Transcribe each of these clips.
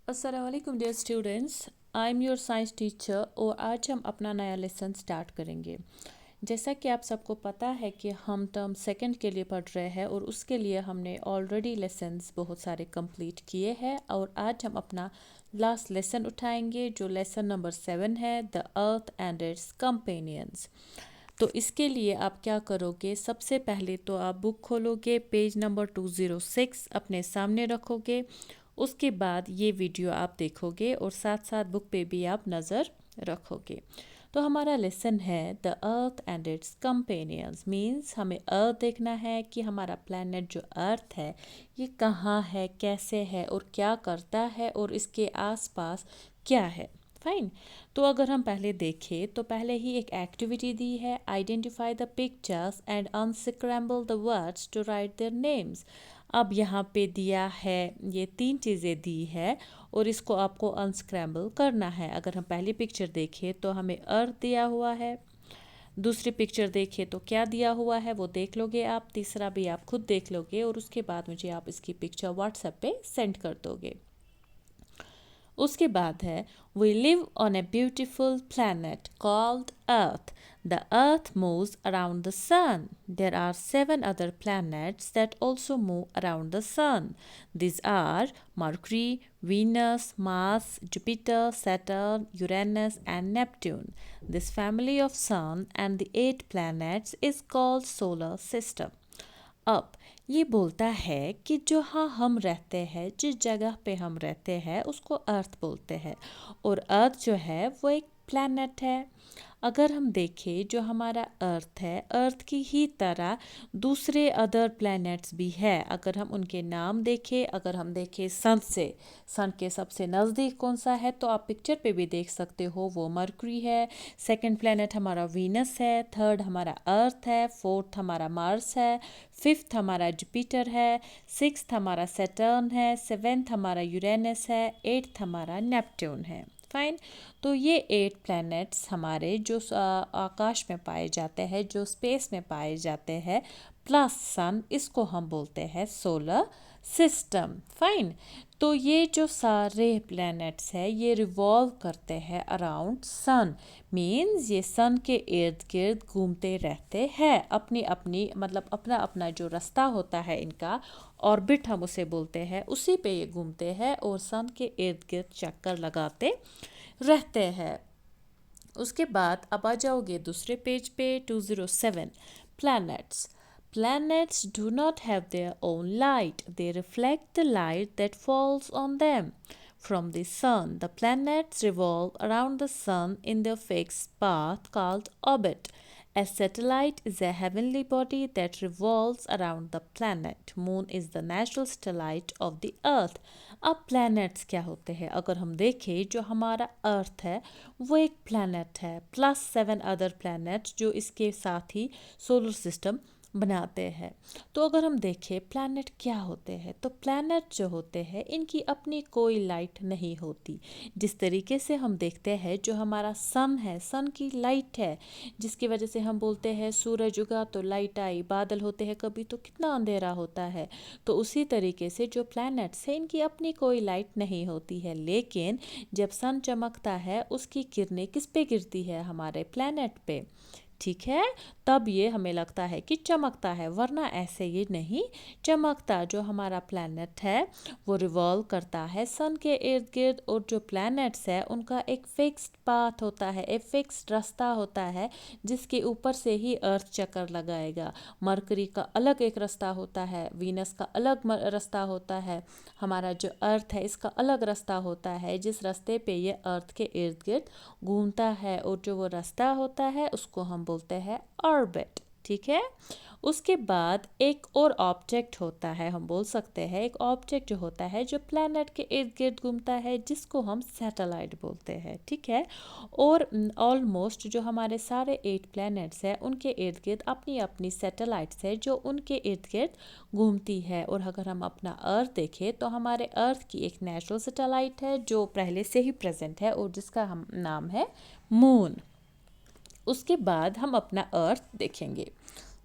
अस्सलामुअलैकुम dear students, I am your science teacher और आज हम अपना नया लेसन स्टार्ट करेंगे। जैसा कि आप सबको पता है कि हम टर्म सेकंड के लिए पढ़ रहे हैं और उसके लिए हमने ऑलरेडी लेसन्स बहुत सारे कंप्लीट किए हैं और आज हम अपना लास्ट लेसन उठाएंगे जो लेसन नंबर 7 है, the earth and it's companions. तो इसके लिए आप क्या करोगे, सबसे पहले तो आप बुक खोलोगे, पेज नंबर 206 अपने सामने रखोगे। उसके बाद ये वीडियो आप देखोगे और साथ साथ बुक पे भी आप नज़र रखोगे। तो हमारा लेसन है the earth and it's companions. Means हमें अर्थ देखना है कि हमारा प्लैनेट जो अर्थ है ये कहाँ है, कैसे है और क्या करता है और इसके आसपास क्या है। फाइन। तो अगर हम पहले देखें तो पहले ही एक एक्टिविटी दी है, identify the pictures and unscramble the words to write their names. अब यहाँ पे दिया है, ये 3 चीज़ें दी है और इसको आपको अनस्क्रैम्बल करना है। अगर हम पहली पिक्चर देखें तो हमें अर्थ दिया हुआ है, दूसरी पिक्चर देखें तो क्या दिया हुआ है वो देख लोगे आप, तीसरा भी आप खुद देख लोगे और उसके बाद मुझे आप इसकी पिक्चर व्हाट्सएप पे सेंड कर दोगे। उसके बाद है we live on a beautiful planet called earth. The earth moves around the sun. There are 7 other planets that also move around the sun. These are Mercury, Venus, Mars, Jupiter, Saturn, Uranus and Neptune. This family of sun and the 8 planets is called solar system. अब ये बोलता है कि जो हम रहते हैं, जिस जगह पे हम रहते हैं उसको अर्थ बोलते हैं और अर्थ जो है वो एक प्लैनेट है। अगर हम देखें जो हमारा अर्थ है, अर्थ की ही तरह दूसरे अदर प्लैनेट्स भी है। अगर हम उनके नाम देखें, अगर हम देखें सन से, सन के सबसे नज़दीक कौन सा है तो आप पिक्चर पे भी देख सकते हो, वो मरकरी है। सेकंड प्लैनेट हमारा वीनस है, थर्ड हमारा अर्थ है, फोर्थ हमारा मार्स है, फिफ्थ हमारा जुपिटर है, सिक्स्थ हमारा सैटर्न है, सेवेंथ हमारा यूरेनस है, एट्थ हमारा नेपट्यून है। फाइन। तो ये 8 प्लैनेट्स हमारे जो आकाश में पाए जाते हैं, जो स्पेस में पाए जाते हैं, प्लस सन, इसको हम बोलते हैं सोलर सिस्टम। फाइन। तो ये जो सारे प्लैनेट्स हैं ये रिवॉल्व करते हैं अराउंड सन। मीन्स ये सन के इर्द गिर्द घूमते रहते हैं, अपनी अपनी मतलब अपना अपना जो रास्ता होता है इनका, ऑर्बिट हम उसे बोलते हैं, उसी पे ये घूमते हैं और सन के इर्द गिर्द चक्कर लगाते रहते हैं। उसके बाद अब आ जाओगे दूसरे पेज पे 207 planets. Planets do not have their own light. They reflect the light that falls on them from the sun. The planets revolve around the sun in their fixed path called orbit. A satellite is a heavenly body that revolves around the planet. Moon is the natural satellite of the earth. अब planets क्या होते हैं? अगर हम देखें जो हमारा अर्थ है वो एक प्लैनेट है, प्लस 7 अदर प्लैनेट्स जो इसके साथ ही सोलर सिस्टम बनाते हैं। तो अगर हम देखें प्लैनेट क्या होते हैं तो प्लैनेट जो होते हैं इनकी अपनी कोई लाइट नहीं होती। जिस तरीके से हम देखते हैं जो हमारा सन है, सन की लाइट है जिसकी वजह से हम बोलते हैं सूरज उगा तो लाइट आई, बादल होते हैं कभी तो कितना अंधेरा होता है। तो उसी तरीके से जो प्लैनेट्स हैं इनकी अपनी कोई लाइट नहीं होती है, लेकिन जब सन चमकता है उसकी किरणें किस पे गिरती है? हमारे प्लैनेट पे। ठीक है, तब ये हमें लगता है कि चमकता है, वरना ऐसे ये नहीं चमकता। जो हमारा प्लैनेट है वो रिवॉल्व करता है सन के इर्द गिर्द और जो प्लैनेट्स है उनका एक फिक्स्ड पाथ होता है, एक फिक्स्ड रास्ता होता है जिसके ऊपर से ही अर्थ चक्कर लगाएगा। मरकरी का अलग एक रास्ता होता है, वीनस का अलग रास्ता होता है, हमारा जो अर्थ है इसका अलग रास्ता होता है जिस रास्ते पे ये अर्थ के इर्द गिर्द घूमता है और जो वो रास्ता होता है उसको हम बोलते हैं ऑर्बिट। ठीक है। उसके बाद एक और ऑब्जेक्ट होता है, हम बोल सकते हैं एक ऑब्जेक्ट जो होता है जो प्लैनेट के इर्द गिर्द घूमता है जिसको हम सैटेलाइट बोलते हैं। ठीक है। और ऑलमोस्ट जो हमारे सारे 8 प्लैनेट्स हैं उनके इर्द गिर्द अपनी अपनी सैटेलाइट्स है जो उनके इर्द गिर्द घूमती है। और अगर हम अपना अर्थ देखें तो हमारे अर्थ की एक नेचुरल सैटेलाइट है जो पहले से ही प्रेजेंट है और जिसका हम नाम है मून। उसके बाद हम अपना अर्थ देखेंगे।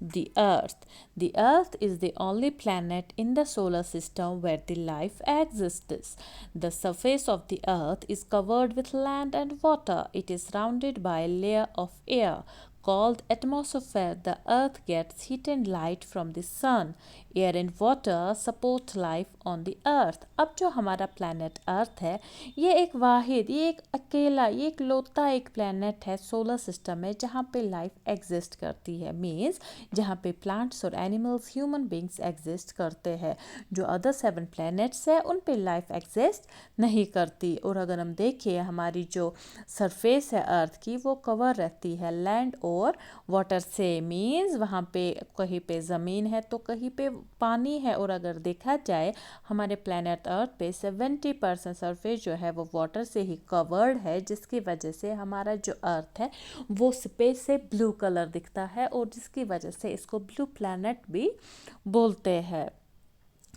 The Earth. The Earth is the only planet in the solar system where the life exists. The surface of the Earth is covered with land and water. It is surrounded by a layer of air called atmosphere. The Earth gets heat and light from the sun. Air and water support life on the Earth. अब जो हमारा planet Earth है, ये एक वाहिद, ये एक अकेला, ये एक लौता एक planet है सोलर सिस्टम में जहाँ पे लाइफ एग्जिस्ट करती है। मीन्स जहाँ पे प्लांट्स और एनिमल्स, ह्यूमन बींग्स एग्जिस्ट करते हैं। जो अदर 7 प्लैनेट्स है उन पे लाइफ एग्जिस्ट नहीं करती। और अगर हम देखें हमारी जो सरफेस है अर्थ की, वो कवर रहती है लैंड और वाटर से। मीन्स वहाँ पे कहीं पे ज़मीन है तो कहीं पे पानी है। और अगर देखा जाए हमारे प्लैनेट अर्थ पे 70% सरफेस जो है वो वाटर से ही कवर्ड है, जिसकी वजह से हमारा जो अर्थ है वो स्पेस से ब्लू कलर दिखता है और जिसकी वजह से इसको ब्लू प्लैनेट भी बोलते हैं।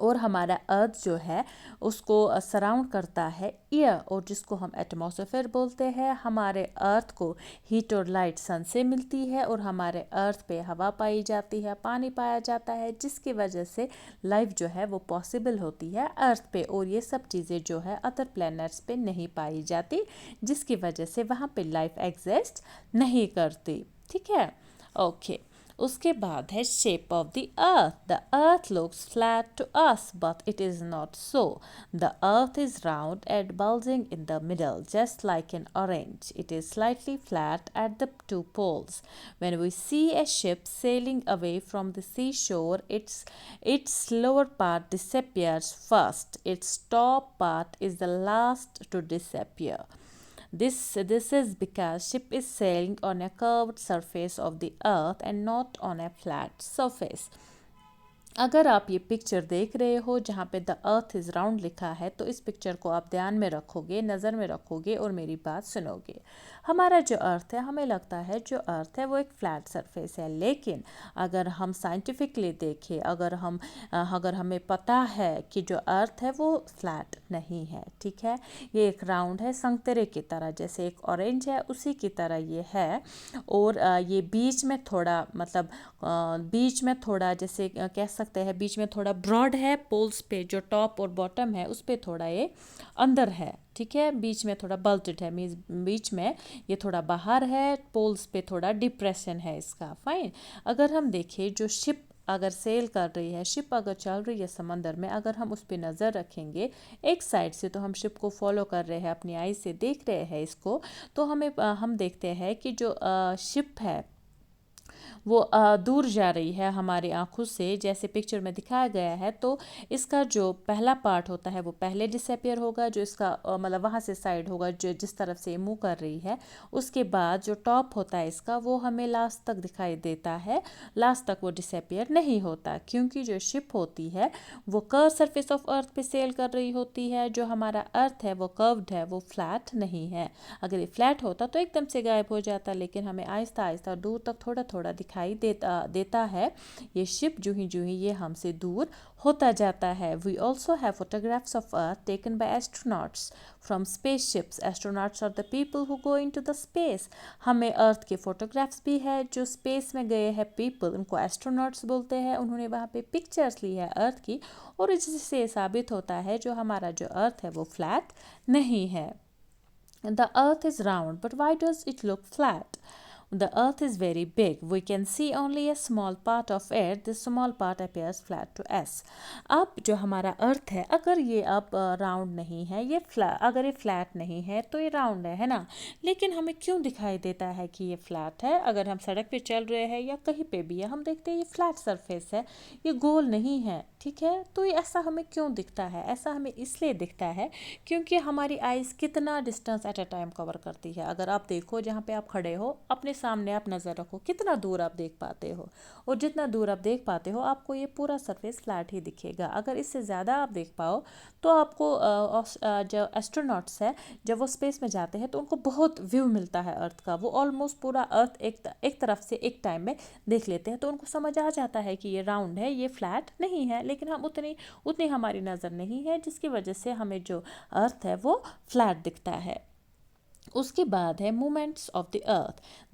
और हमारा अर्थ जो है उसको सराउंड करता है एयर, और जिसको हम एटमॉस्फेयर बोलते हैं। हमारे अर्थ को हीट और लाइट सन से मिलती है और हमारे अर्थ पे हवा पाई जाती है, पानी पाया जाता है, जिसकी वजह से लाइफ जो है वो पॉसिबल होती है अर्थ पे। और ये सब चीज़ें जो है अदर प्लैनेट्स पे नहीं पाई जाती, जिसकी वजह से वहाँ पे लाइफ एग्जिस्ट नहीं करती। ठीक है, ओके। उसके बाद है shape of the earth. The earth looks flat to us but it is not so. The earth is round and bulging in the middle, just like an orange. It is slightly flat at the 2 poles. When we see a ship sailing away from the seashore, its lower part disappears first. Its top part is the last to disappear. This is because ship is sailing on a curved surface of the earth and not on a flat surface. अगर आप ये picture देख रहे हो जहाँ पे the earth is round लिखा है, तो इस पिक्चर को आप ध्यान में रखोगे, नज़र में रखोगे और मेरी बात सुनोगे। हमारा जो अर्थ है, हमें लगता है जो अर्थ है वो एक फ्लैट सरफेस है, लेकिन अगर हम साइंटिफिकली देखें, अगर हमें पता है कि जो अर्थ है वो फ्लैट नहीं है। ठीक है, ये एक राउंड है संतरे की तरह, जैसे एक ऑरेंज है उसी की तरह ये है। और ये बीच में थोड़ा बीच में थोड़ा जैसे कह सकते हैं बीच में थोड़ा ब्रॉड है, पोल्स पे जो टॉप और बॉटम है उस पे थोड़ा ये अंदर है। ठीक है, बीच में थोड़ा बल्टेड है, मीन्स बीच में ये थोड़ा बाहर है, पोल्स पे थोड़ा डिप्रेशन है इसका। फाइन। अगर हम देखें जो शिप अगर सेल कर रही है, शिप अगर चल रही है समंदर में, अगर हम उस पर नज़र रखेंगे एक साइड से, तो हम शिप को फॉलो कर रहे हैं, अपनी आई से देख रहे हैं इसको, तो हम देखते हैं कि जो शिप है वो दूर जा रही है हमारी आँखों से, जैसे पिक्चर में दिखाया गया है। तो इसका जो पहला पार्ट होता है वो पहले डिसअपियर होगा, जो इसका मतलब वहाँ से साइड होगा जो जिस तरफ से मूव कर रही है। उसके बाद जो टॉप होता है इसका वो हमें लास्ट तक दिखाई देता है, लास्ट तक वो डिसअपियर नहीं होता, क्योंकि जो शिप होती है वो कर्व सरफेस ऑफ अर्थ पे सेल कर रही होती है। जो हमारा अर्थ है वो कर्व्ड है, वो फ्लैट नहीं है। अगर ये फ्लैट होता तो एकदम से गायब हो जाता, लेकिन हमें आहिस्ता आहिस्ता दूर तक थोड़ा थोड़ा दिखाई देता है ये शिप, जूं ही ये हमसे दूर होता जाता है। We also have photographs of earth taken by astronauts from space ships. Astronauts are the people who go into the space. हमें अर्थ के फोटोग्राफ्स भी है, जो स्पेस में गए हैं पीपल, उनको एस्ट्रोनॉट्स बोलते हैं। उन्होंने वहाँ पे पिक्चर्स ली है अर्थ की, और इससे साबित होता है जो हमारा जो अर्थ है वो फ्लैट नहीं है। The earth is round, but why does it look flat? The earth is very big. We can see only a small part of it. This small part appears flat to us. अब जो हमारा अर्थ है, अगर ये अब round नहीं है, अगर ये फ्लैट नहीं है तो ये राउंड है ना। लेकिन हमें क्यों दिखाई देता है कि ये फ्लैट है? अगर हम सड़क पे चल रहे हैं या कहीं पे भी है, हम देखते हैं ये फ्लैट सरफेस है, ये गोल नहीं है। ठीक है, तो ये ऐसा हमें क्यों दिखता है? ऐसा हमें इसलिए दिखता है क्योंकि हमारी आइज़ कितना distance at a time cover करती है। अगर आप देखो जहाँ पे आप खड़े हो, अपने सामने आप नज़र रखो, कितना दूर आप देख पाते हो, और जितना दूर आप देख पाते हो आपको ये पूरा सरफेस फ्लैट ही दिखेगा। अगर इससे ज़्यादा आप देख पाओ तो आपको जो एस्ट्रोनॉट्स है जब वो स्पेस में जाते हैं तो उनको बहुत व्यू मिलता है अर्थ का। वो ऑलमोस्ट पूरा अर्थ एक तरफ से एक टाइम में देख लेते हैं, तो उनको समझ आ जाता है कि ये राउंड है, ये फ्लैट नहीं है। लेकिन हम उतनी हमारी नज़र नहीं है, जिसकी वजह से हमें जो अर्थ है वो फ्लैट दिखता है। उसके बाद है movements of the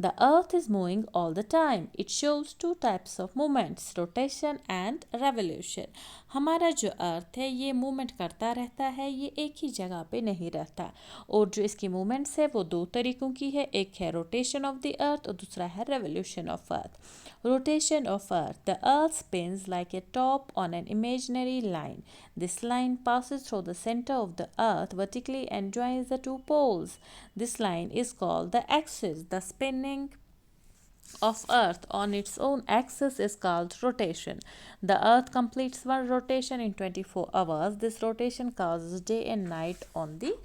earth is moving all the time, it shows two types of movements, rotation and revolution. हमारा जो अर्थ है ये मूवमेंट करता रहता है, ये एक ही जगह पे नहीं रहता। और जो इसकी मूवमेंट्स है वो दो तरीकों की है, एक है रोटेशन ऑफ द अर्थ और दूसरा है revolution of earth. Rotation of earth, the earth spins like a top on an imaginary line. This line passes through the center of the earth vertically and joins the two poles. This line is called the axis. The spinning of earth on its own axis is called rotation. The earth completes one rotation in 24 hours. This rotation causes day and night on the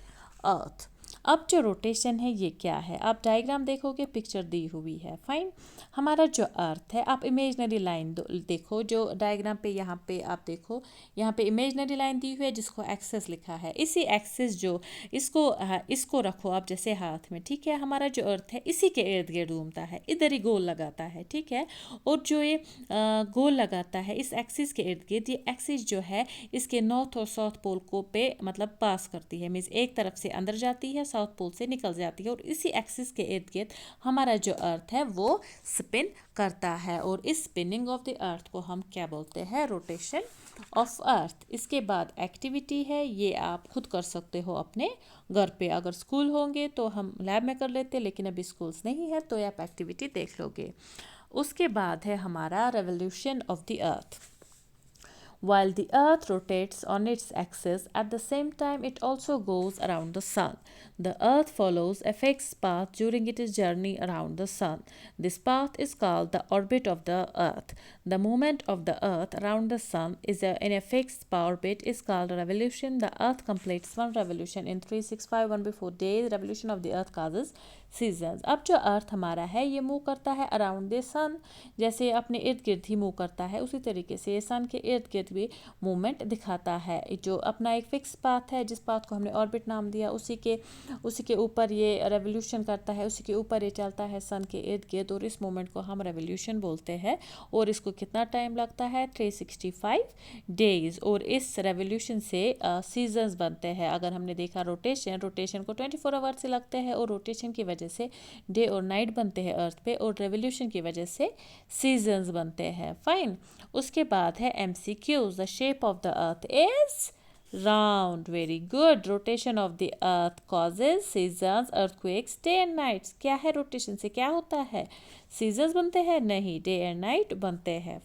earth. अब जो rotation है ये क्या है, आप diagram देखोगे, picture दी हुई है। फाइन, हमारा जो अर्थ है, आप इमेजनरी लाइन देखो, जो डायग्राम पे यहाँ पे आप देखो, यहाँ पे इमेजनरी लाइन दी हुई है जिसको एक्सेस लिखा है। इसी एक्सेस जो इसको रखो आप जैसे हाथ में, ठीक है। हमारा जो अर्थ है इसी के इर्द गिर्द घूमता है, इधर ही गोल लगाता है, ठीक है। और जो ये गोल लगाता है इस एक्सिस के इर्द गिर्द, ये एक्सिस जो है इसके नॉर्थ और साउथ पोल को पे मतलब पास करती है, मीन्स एक तरफ से अंदर जाती है, साउथ पोल से निकल जाती है। और इसी एक्सिस के इर्द गिर्द हमारा जो अर्थ है वो स्पिन करता है। और इस स्पिनिंग ऑफ द अर्थ को हम क्या बोलते हैं, रोटेशन ऑफ अर्थ। इसके बाद एक्टिविटी है, ये आप खुद कर सकते हो अपने घर पे। अगर स्कूल होंगे तो हम लैब में कर लेते, लेकिन अभी स्कूल्स नहीं है तो आप एक्टिविटी देख लोगे। उसके बाद है हमारा revolution of the earth. While the earth rotates on its axis, at the same time it also goes around the sun. The earth follows a fixed path during its journey around the sun. This path is called the orbit of the earth. The movement of the earth around the sun in a fixed orbit is called a revolution. The earth completes one revolution in 365 before days. Revolution of the earth causes seasons. अब जो अर्थ हमारा है ये move करता है around the सन, जैसे अपने इर्द गिर्द ही मूव करता है उसी तरीके से ये सन के इर्द गिर्द भी मूवमेंट दिखाता है। जो अपना एक फिक्स पाथ है, जिस पाथ को हमने ऑर्बिट नाम दिया, उसी के ऊपर ये रेवोल्यूशन करता है, उसी के ऊपर ये चलता है सन के इर्द गिर्द। और इस मूवमेंट को हम रेवोल्यूशन बोलते हैं। और इसको कितना टाइम लगता है, 365 डेज। और इस रेवोल्यूशन से सीजन्स बनते हैं। अगर हमने देखा रोटेशन को 24 आवर से लगते हैं, और रोटेशन की वजह से डे और नाइट बनते हैं अर्थ पे, और रेवोल्यूशन की वजह से सीजन्स बनते हैं। फाइन, उसके बाद है MCQs। The shape of the earth is round, very good. Rotation of the earth causes seasons, earthquakes, day and nights. क्या है रोटेशन से क्या होता है, सीजन्स बनते हैं? नहीं, डे एंड नाइट बनते हैं।